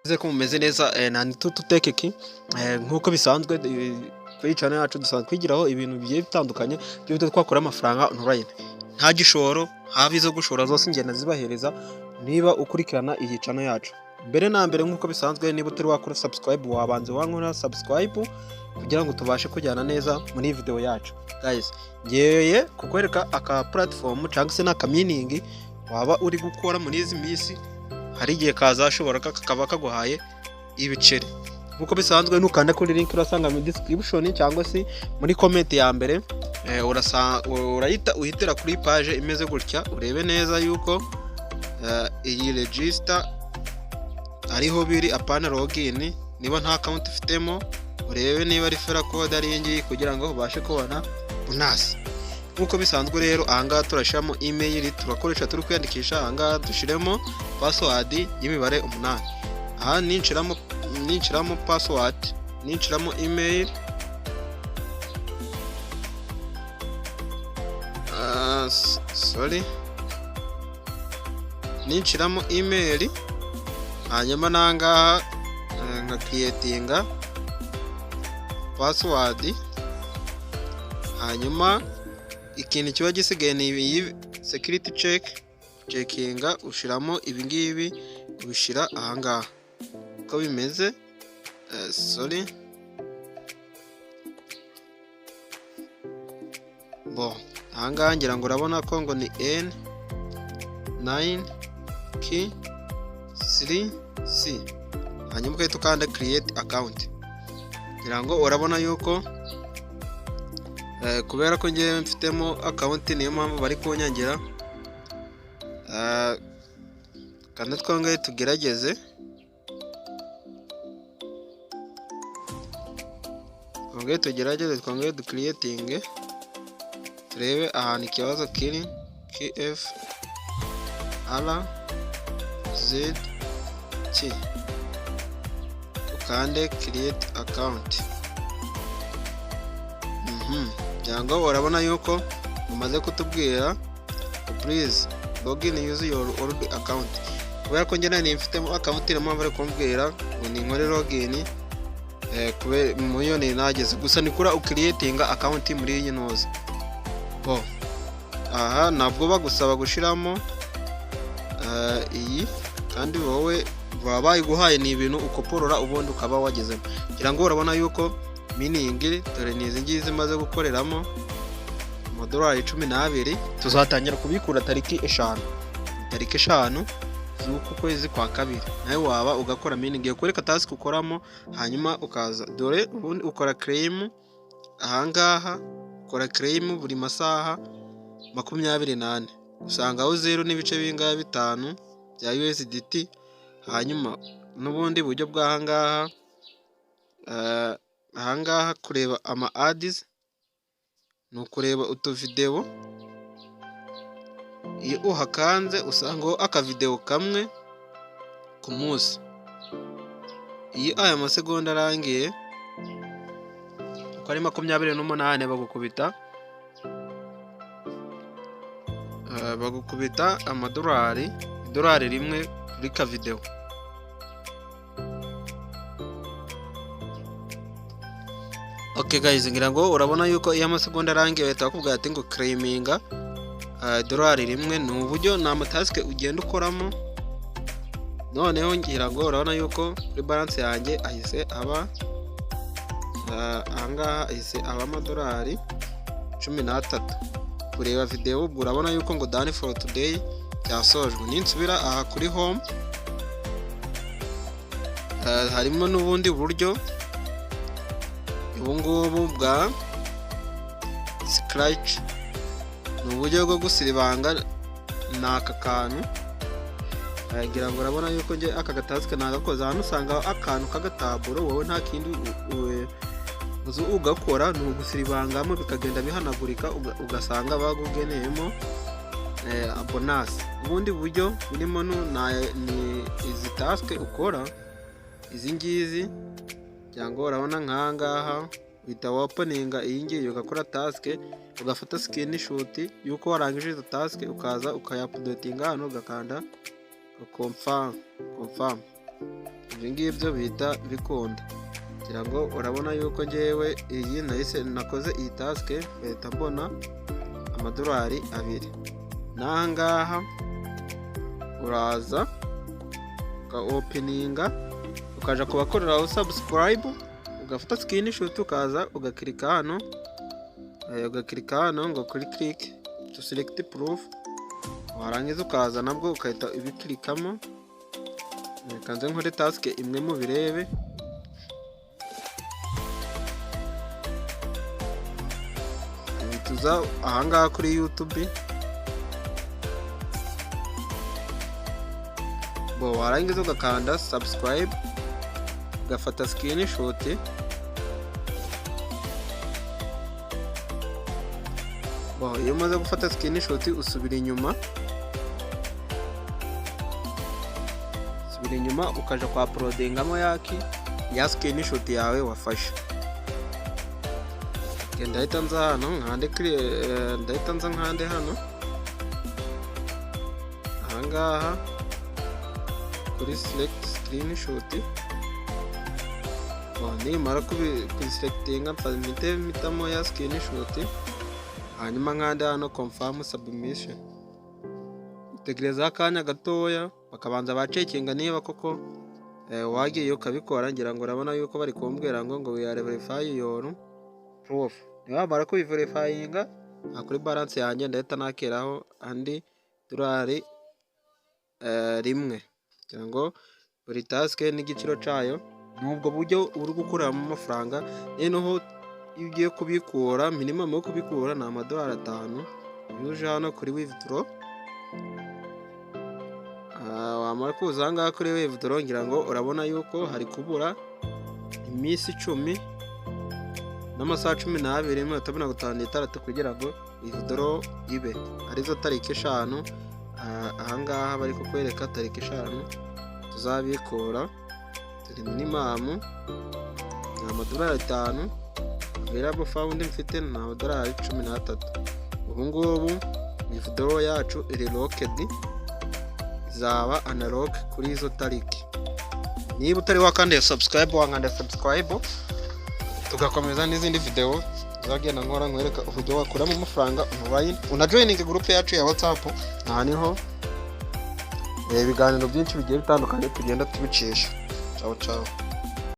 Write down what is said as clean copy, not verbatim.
Nizere ko mumeze neza na Nitutu Tech nk'uko bisanzwe kuri channel yacu dusanzwe twigiraho ibintu bigiye bitandukanye byo twakora amafaranga online nta gishoro haba izo gushora zose ingenda zibahereza niba ukurikirana iyi channel yacu. Mbere na mbere nk'uko bisanzwe niba utari wakora subscribe wabanze wankora subscribe kugira ngo tubashe kujyana neza muri video yacu. Guys, ngeye kukwereka aka platform cyangwa se na kaminingi waba uri gukora muri izi minsi, hari igihe kazashobora kakaba kaguhaye ibiceri. Nkuko bisanzwe nukanda kuri link urasanga mu description cyangwa se muri comment ya mbere, urayita uhitira kuri page imeze gutya urebe neza yuko iyi register ariho biri apana login. Niba nta account ufitemo urebe niba referral code ari ngiyi kugira ngo ubashe kubona bonus. Nkuko bisanzwe rero ahangaha turashiramo email turakoresha turi kwiyandikisha. Ahangaha dushiremo password y'imibare 8. Aha ninshiramo password, ninshiramo email, ninshiramo email, hanyuma nangaha nka creatinga password, hanyuma ikintu kiba gisigaye ni iyi security checkinga ushiramo ibingibi ubishira ahangaha uko bimeze. Ahangaha ngira ngo urabona ko ngo ni N9K3C, hanyuma ukahita ukanda create account. Ngira ngo urabona yuko kubera ko ngiye mfitemo account niyo mpamvu bari kunyangira. Kandi twongeye tugerageze, twongeye ducreating turebe ahantu ikibazo kiri. KFRZT ukande create account. Cyangwa urabona yuko umaze kutubwira please login use your old account. Kubera ko njye nari mfitemo account irimo bari kumbwira ngo ni nkore login kubera muyo ni nageze gusa nikura ucreating account muri iyi noza. Aha nabwo bagusaba gushiramo iyi, kandi wowe baba bayiguhaye ni ibintu ukoporora ubundi ukaba wagezemo. Ngira ngo urabona yuko mining dore nizi ngizi maze gukoreramo $12 tuzatangira kubikura tariki 5 z'uku kwezi kwa kabiri. Nawe waba ugakora mining yo kwereka task ukoramo, hanyuma ukaza dore ubundi ukora claim. Ahangaha ukora claim buri masaha 28 usangaho 0 n'ibice bingahe 5 bya USDT. Hanyuma n'ubundi buryo bw'ahangaha ahangaha kureba ama ads no kureba utu video. Iyo uhakanze usangaho aka video kamwe ku munsi. Iyo aya masegonda arangiye uko ari 28 bagukubita $1 rimwe kuri ka video. Okay guys, ngira ngo urabona yuko iyo amasegonda arangiye bahita bakubwira ati ngo claiminga $1 rimwe. Ni uburyo na amatask ugenda ukoramo. Noneho ngira ngo urabona yuko kuri balance yanjye ahise aba ahangaha ahise aba $13 kureba video. Ubwo urabona yuko ngo done for today cyasojwe. Ninsubira aha kuri home harimo n'ubundi buryo ubungubu bwa scratch. Ni uburyo bwo gusiribanga n'aka kantu. Ngira ngo urabona yuko nge aka gatask nagakoze. Hano usanga akantu kagataburo wowe nta kindi uzu ugakora ni ugusiribangamo bikagenda bihanagurika ugasanga bagugeneyemo bonus. Ubundi buryo burimo ni izi task ukora izi ngizi. Cyangwa urabona nkangaha uhita openinga iyi ngiyi ugakora task, ugafata screenshot yuko warangije izo task ukaza ukayapdatinga hano ugakanda confirm. ibyo ngibyo bita bikunda. Kugira ngo urabona yuko ngewe iyi nahise nakoze iyi tasike leta mbona amadolari 2. N'aha ngaha uraza uka openinga ukaja kubakoreraho subscribe, ugafata screenshot ukaza ugakirika hano ngo kuri click to select proof, warangiza ukaza nabwo ukahita ibikirikamo. Kanze nkore task imwe mu birebe. Tuza ahangaha kuri YouTube, warangiza ugakanda subscribe, ugafata screenshot, iyo umaze gufata screenshot usubira inyuma ukaja kwa uploadingamo ya screenshot yawe wafashe. Ndahita nza hano nkande hano ahangaha kuri select screenshot. Nimara kubiselectinga mitamo ya screenshot, hanyuma nkande hano confirm submission. Utegereza akanya gatoya bakabanza bacekinga niba koko wagiye ukabikora. Ngira ngo urabona yuko bari kumbwira ngo we are verify your proof. Niba bamara kubiverifyinga kuri balance yanjye ndahita nakeraho andi dolari 1, kugira ngo buri task n'igiciro cayo. Nubwo buryo uri gukuramo amafaranga. Noneho iyo ugiye kubikura, minimum yo kubikura ni amadolari 5. Uje hano kuri withdraw, wamara kuza ahangaha kuri withdraw, ngira ngo urabona yuko hari kubura iminsi 10 n'amasaha 12 n'iminota 56 kugira ngo withdraw ibe, arizo tariki 5. Ahangaha bari kukwereka tariki 5 tuzabikura. Turi minimum ni amadolari 5, available fund mfite ni amadolari 13. Ubu ngubu withdraw yacu iri locked, izaba analog kuri izo tariki. Niba utari wakanda subscribe, wankanda subscribe, tugakomeza n'izindi video zagenda nkora nkwereka uburyo wakuramo amafaranga online. Unajoininge group yacu ya WhatsApp, aha niho ibiganiro byinshi bigiye bitandukanye tugenda tubicisha. Ciao ciao.